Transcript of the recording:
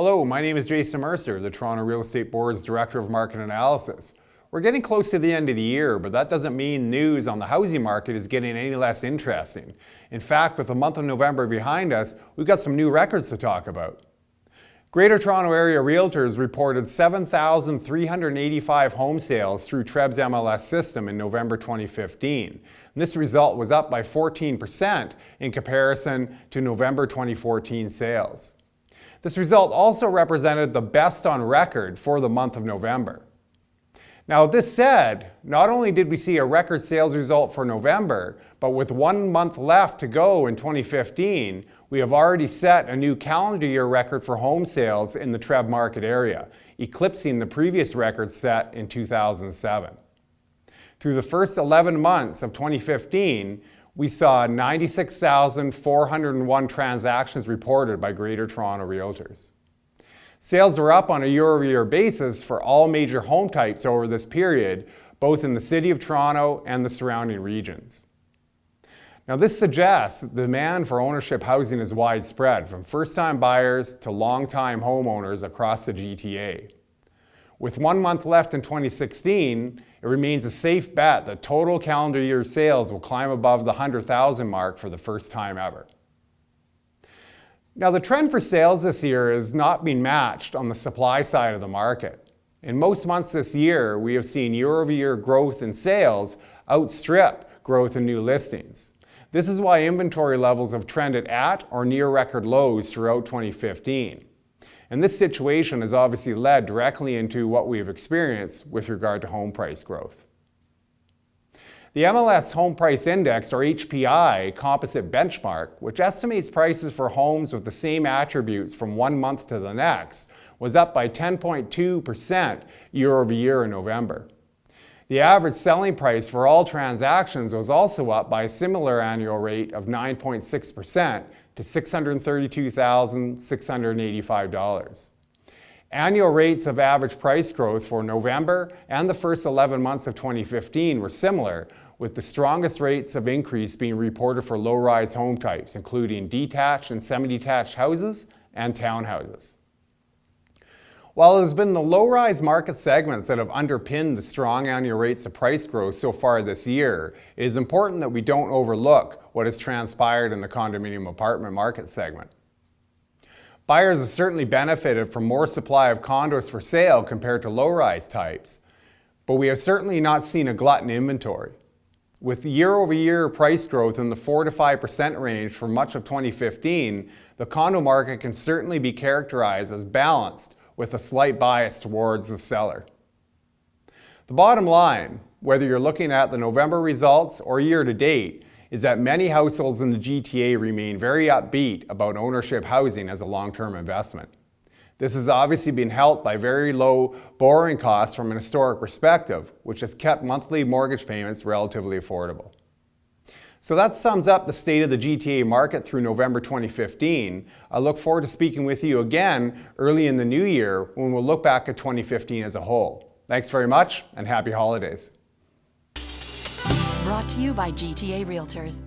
Hello, my name is Jason Mercer, the Toronto Real Estate Board's Director of Market Analysis. We're getting close to the end of the year, but that doesn't mean news on the housing market is getting any less interesting. In fact, with the month of November behind us, we've got some new records to talk about. Greater Toronto Area Realtors reported 7,385 home sales through TREB's MLS system in November 2015. And this result was up by 14% in comparison to November 2014 sales. This result also represented the best on record for the month of November. Now, with this said, not only did we see a record sales result for November, but with 1 month left to go in 2015, we have already set a new calendar year record for home sales in the TREB market area, eclipsing the previous record set in 2007. Through the first 11 months of 2015, we saw 96,401 transactions reported by Greater Toronto Realtors. Sales were up on a year-over-year basis for all major home types over this period, both in the City of Toronto and the surrounding regions. Now, this suggests that the demand for ownership housing is widespread, from first-time buyers to long-time homeowners across the GTA. With 1 month left in 2016, it remains a safe bet that total calendar year sales will climb above the 100,000 mark for the first time ever. Now, the trend for sales this year is not being matched on the supply side of the market. In most months this year, we have seen year-over-year growth in sales outstrip growth in new listings. This is why inventory levels have trended at or near record lows throughout 2015. And this situation has obviously led directly into what we have experienced with regard to home price growth. The MLS Home Price Index, or HPI, composite benchmark, which estimates prices for homes with the same attributes from 1 month to the next, was up by 10.2% year over year in November. The average selling price for all transactions was also up by a similar annual rate of 9.6% to $632,685. Annual rates of average price growth for November and the first 11 months of 2015 were similar, with the strongest rates of increase being reported for low-rise home types, including detached and semi-detached houses and townhouses. While it has been the low-rise market segments that have underpinned the strong annual rates of price growth so far this year, it is important that we don't overlook what has transpired in the condominium apartment market segment. Buyers have certainly benefited from more supply of condos for sale compared to low-rise types, but we have certainly not seen a glut in inventory. With year-over-year price growth in the 4 to 5% range for much of 2015, the condo market can certainly be characterized as balanced with a slight bias towards the seller. The bottom line, whether you're looking at the November results or year to date, is that many households in the GTA remain very upbeat about ownership housing as a long-term investment. This has obviously been helped by very low borrowing costs from an historic perspective, which has kept monthly mortgage payments relatively affordable. So that sums up the state of the GTA market through November 2015. I look forward to speaking with you again early in the new year when we'll look back at 2015 as a whole. Thanks very much and happy holidays. Brought to you by GTA Realtors.